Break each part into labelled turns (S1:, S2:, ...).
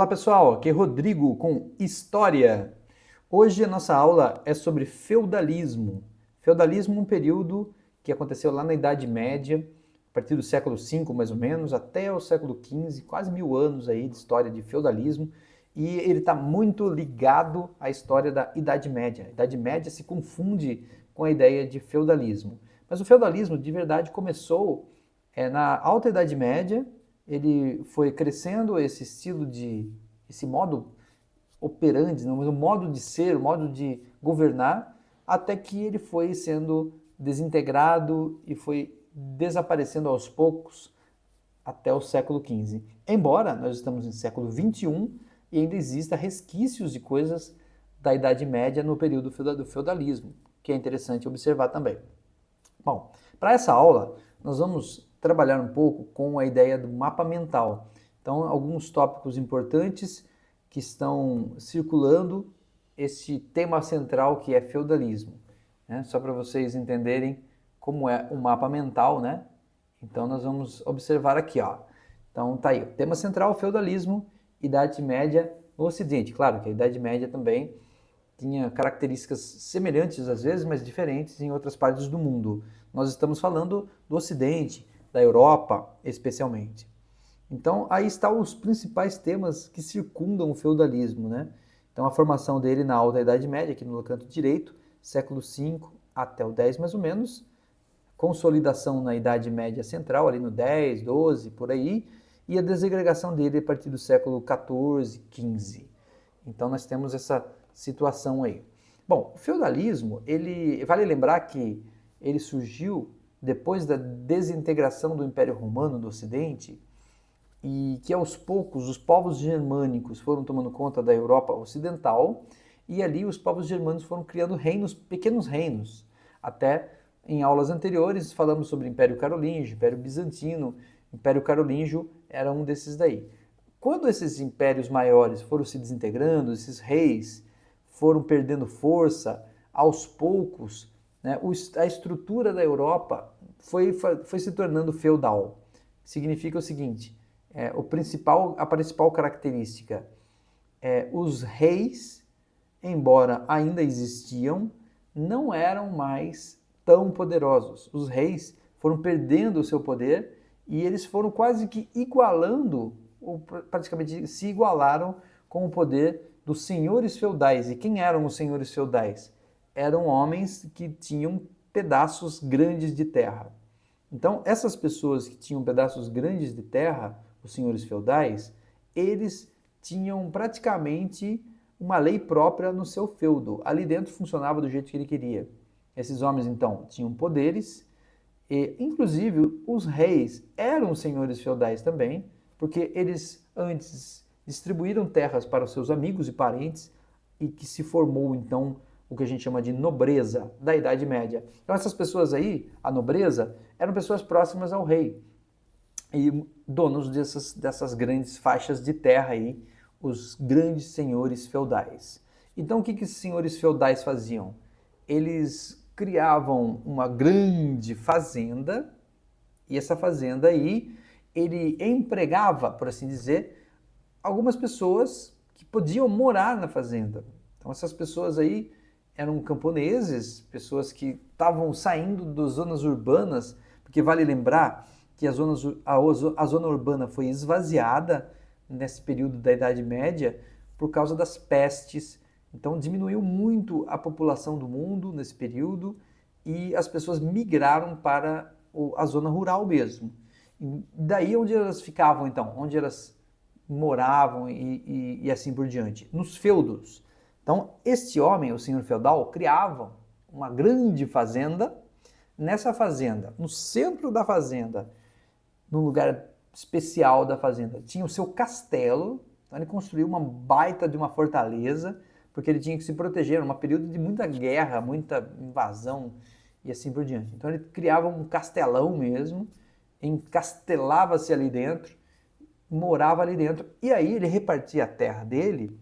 S1: Fala pessoal, aqui é Rodrigo com História. Hoje a nossa aula é sobre feudalismo. Feudalismo é um período que aconteceu lá na Idade Média, a partir do século V mais ou menos, até o século XV, quase 1000 anos aí de história de feudalismo. E ele está muito ligado à história da Idade Média. A Idade Média se confunde com a ideia de feudalismo. Mas o feudalismo de verdade começou na Alta Idade Média. Ele foi crescendo esse modo operandi, não, mas o modo de ser, o modo de governar, até que ele foi sendo desintegrado e foi desaparecendo aos poucos até o século XV. Embora nós estamos no século XXI e ainda exista resquícios de coisas da Idade Média no período do feudalismo, que é interessante observar também. Bom, para essa aula, nós vamos trabalhar um pouco com a ideia do mapa mental. Então, alguns tópicos importantes que estão circulando esse tema central que é feudalismo, né? Só para vocês entenderem como é o mapa mental, né? Então, nós vamos observar aqui, ó. Então, tá aí, o tema central, feudalismo, Idade Média no Ocidente. Claro que a Idade Média também tinha características semelhantes às vezes, mas diferentes em outras partes do mundo. Nós estamos falando do Ocidente, da Europa especialmente. Então, aí estão os principais temas que circundam o feudalismo, né? Então, a formação dele na Alta Idade Média, aqui no canto direito, século V até o X mais ou menos, consolidação na Idade Média Central, ali no 10, 12, por aí, e a desagregação dele a partir do século XIV, XV. Então, nós temos essa situação aí. Bom, o feudalismo, vale lembrar que ele surgiu depois da desintegração do Império Romano do Ocidente e que aos poucos os povos germânicos foram tomando conta da Europa Ocidental e ali os povos germânicos foram criando reinos, pequenos reinos. Até em aulas anteriores falamos sobre Império Carolíngio, Império Bizantino, Império Carolíngio era um desses daí. Quando esses impérios maiores foram se desintegrando, esses reis foram perdendo força, aos poucos, né, a estrutura da Europa foi se tornando feudal. Significa o seguinte, a principal característica os reis, embora ainda existiam, não eram mais tão poderosos. Os reis foram perdendo o seu poder e eles foram quase que igualando, ou praticamente se igualaram com o poder dos senhores feudais. E quem eram os senhores feudais? Eram homens que tinham pedaços grandes de terra. Então, essas pessoas que tinham pedaços grandes de terra, os senhores feudais, eles tinham praticamente uma lei própria no seu feudo. Ali dentro funcionava do jeito que ele queria. Esses homens, então, tinham poderes e, inclusive, os reis eram senhores feudais também, porque eles antes distribuíram terras para os seus amigos e parentes e que se formou, então, o que a gente chama de nobreza da Idade Média. Então essas pessoas aí, a nobreza, eram pessoas próximas ao rei e donos dessas grandes faixas de terra aí, os grandes senhores feudais. Então o que esses senhores feudais faziam? Eles criavam uma grande fazenda e essa fazenda aí ele empregava, por assim dizer, algumas pessoas que podiam morar na fazenda. Então essas pessoas aí eram camponeses, pessoas que estavam saindo das zonas urbanas, porque vale lembrar que a zona urbana foi esvaziada nesse período da Idade Média por causa das pestes. Então diminuiu muito a população do mundo nesse período e as pessoas migraram para a zona rural mesmo. E daí onde elas ficavam então? Onde elas moravam e assim por diante? Nos feudos. Então, este homem, o senhor feudal, criava uma grande fazenda. Nessa fazenda, no centro da fazenda, num lugar especial da fazenda, tinha o seu castelo. Então, ele construiu uma baita de uma fortaleza, porque ele tinha que se proteger. Era um período de muita guerra, muita invasão e assim por diante. Então, ele criava um castelão mesmo, encastelava-se ali dentro, morava ali dentro, e aí ele repartia a terra dele.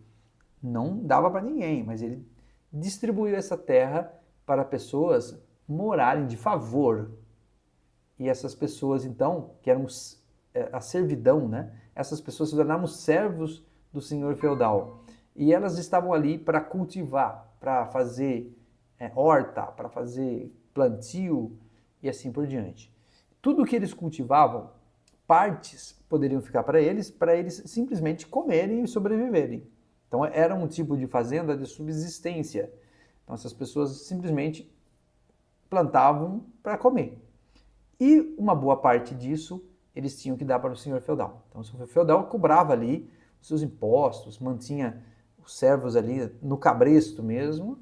S1: Não dava para ninguém, mas ele distribuiu essa terra para pessoas morarem de favor. E essas pessoas, então, que eram a servidão, né? Essas pessoas se tornaram servos do senhor feudal. E elas estavam ali para cultivar, para fazer horta, para fazer plantio e assim por diante. Tudo que eles cultivavam, partes poderiam ficar para eles simplesmente comerem e sobreviverem. Então era um tipo de fazenda de subsistência. Então essas pessoas simplesmente plantavam para comer. E uma boa parte disso eles tinham que dar para o senhor feudal. Então o senhor feudal cobrava ali os seus impostos, mantinha os servos ali no cabresto mesmo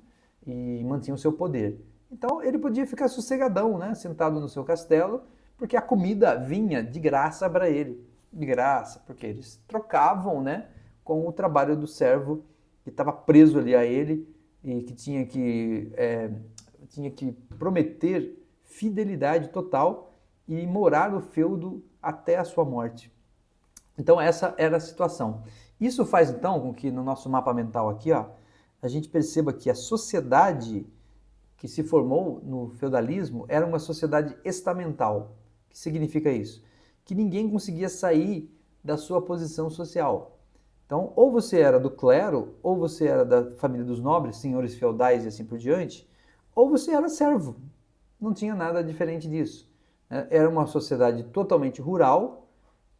S1: e mantinha o seu poder. Então ele podia ficar sossegadão, né, sentado no seu castelo, porque a comida vinha de graça para ele. De graça, porque eles trocavam, né, com o trabalho do servo que estava preso ali a ele e que tinha que prometer fidelidade total e morar no feudo até a sua morte. Então essa era a situação. Isso faz então com que no nosso mapa mental aqui, ó, a gente perceba que a sociedade que se formou no feudalismo era uma sociedade estamental. O que significa isso? Que ninguém conseguia sair da sua posição social. Então, ou você era do clero, ou você era da família dos nobres, senhores feudais e assim por diante, ou você era servo. Não tinha nada diferente disso. Era uma sociedade totalmente rural,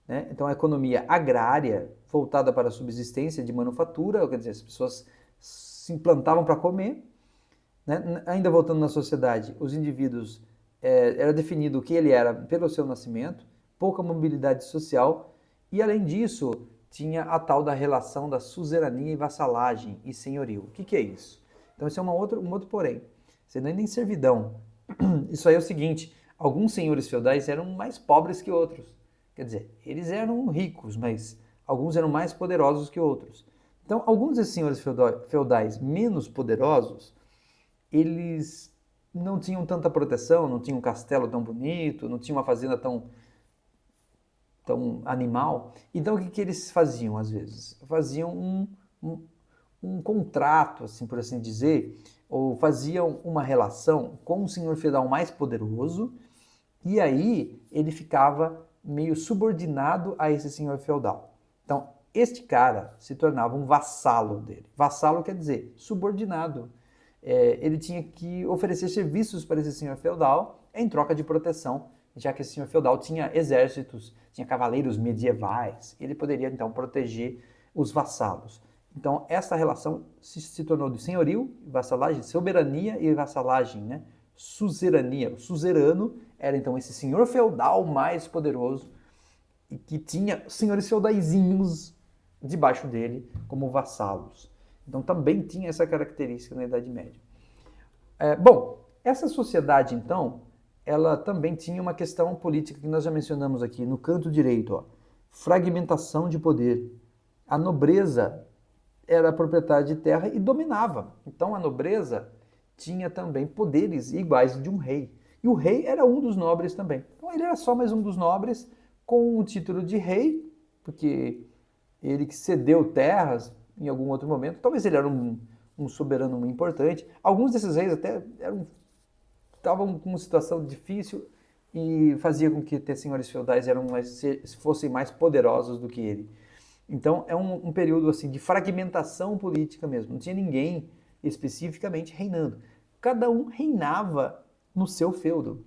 S1: né? Então a economia agrária, voltada para a subsistência de manufatura, quer dizer, as pessoas se implantavam para comer, né? Ainda voltando na sociedade, os indivíduos, era definido o que ele era pelo seu nascimento, pouca mobilidade social, e além disso, tinha a tal da relação da suzerania e vassalagem e senhorio. O que é isso? Então isso é um outro porém. Você não é nem servidão. Isso aí é o seguinte, alguns senhores feudais eram mais pobres que outros. Quer dizer, eles eram ricos, mas alguns eram mais poderosos que outros. Então, alguns desses senhores feudais menos poderosos, eles não tinham tanta proteção, não tinham um castelo tão bonito, não tinham uma fazenda tão animal. Então, o que eles faziam, às vezes? Faziam um contrato, assim, por assim dizer, ou faziam uma relação com o senhor feudal mais poderoso, e aí ele ficava meio subordinado a esse senhor feudal. Então, este cara se tornava um vassalo dele. Vassalo quer dizer subordinado. Ele tinha que oferecer serviços para esse senhor feudal em troca de proteção, já que esse senhor feudal tinha exércitos, tinha cavaleiros medievais, ele poderia então proteger os vassalos. Então essa relação se tornou de senhorio, vassalagem, soberania e vassalagem, né? Suzerania. O suzerano era então esse senhor feudal mais poderoso e que tinha senhores feudaizinhos debaixo dele como vassalos. Então também tinha essa característica na Idade Média. Bom, essa sociedade então, ela também tinha uma questão política que nós já mencionamos aqui no canto direito, ó, fragmentação de poder. A nobreza era proprietária de terra e dominava. Então a nobreza tinha também poderes iguais de um rei. E o rei era um dos nobres também. Então ele era só mais um dos nobres com o título de rei, porque ele que cedeu terras em algum outro momento. Talvez ele era um soberano importante. Alguns desses reis até estavam com uma situação difícil e fazia com que até senhores feudais fossem mais poderosos do que ele. Então é um período assim de fragmentação política mesmo. Não tinha ninguém especificamente reinando. Cada um reinava no seu feudo.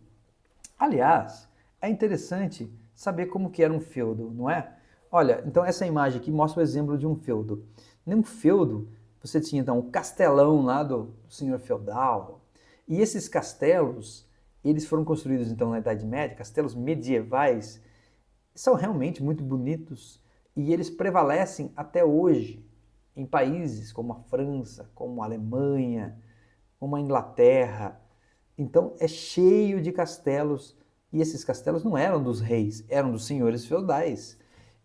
S1: Aliás, é interessante saber como que era um feudo, não é? Olha, então essa imagem aqui mostra o exemplo de um feudo. Num feudo, você tinha então o castelão lá do senhor feudal. E esses castelos, eles foram construídos então na Idade Média, castelos medievais, são realmente muito bonitos e eles prevalecem até hoje em países como a França, como a Alemanha, como a Inglaterra. Então é cheio de castelos e esses castelos não eram dos reis, eram dos senhores feudais.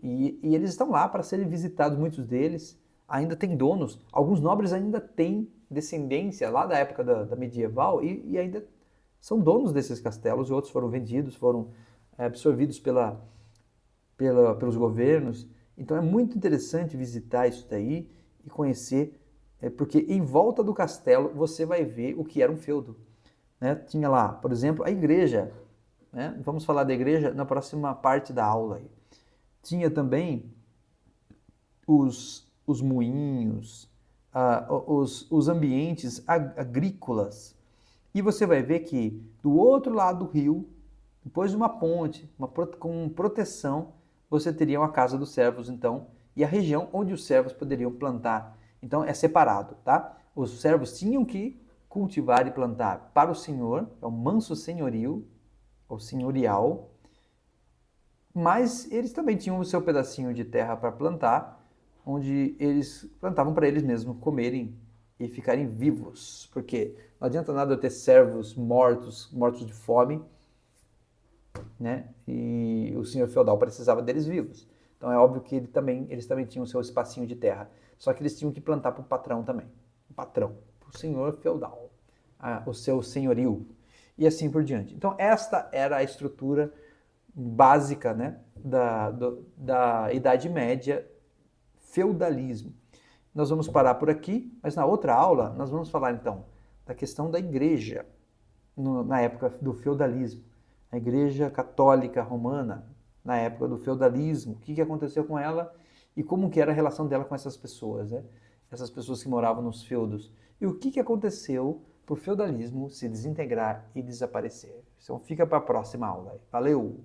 S1: E eles estão lá para serem visitados, muitos deles ainda têm donos, alguns nobres ainda têm descendência lá da época da medieval e ainda são donos desses castelos, e outros foram vendidos, foram absorvidos pelos governos. Então é muito interessante visitar isso daí e conhecer, porque em volta do castelo você vai ver o que era um feudo. Né? Tinha lá, por exemplo, a igreja. Né? Vamos falar da igreja na próxima parte da aula. Tinha também os os moinhos, os ambientes agrícolas. E você vai ver que do outro lado do rio, depois de uma ponte, com proteção, você teria uma casa dos servos, então, e a região onde os servos poderiam plantar. Então é separado, tá? Os servos tinham que cultivar e plantar para o Senhor, é o manso senhorio, ou senhorial, mas eles também tinham o seu pedacinho de terra para plantar, onde eles plantavam para eles mesmos comerem e ficarem vivos. Porque não adianta nada eu ter servos mortos de fome, né? E o senhor feudal precisava deles vivos. Então é óbvio que eles também tinham o seu espacinho de terra. Só que eles tinham que plantar para o patrão também. O patrão, o senhor feudal, o seu senhorio. E assim por diante. Então esta era a estrutura básica, né, da Idade Média, feudalismo. Nós vamos parar por aqui, mas na outra aula nós vamos falar então da questão da igreja na época do feudalismo. A igreja católica romana, na época do feudalismo, o que aconteceu com ela e como que era a relação dela com essas pessoas, né? Essas pessoas que moravam nos feudos. E o que aconteceu para o feudalismo se desintegrar e desaparecer. Então fica para a próxima aula. Valeu!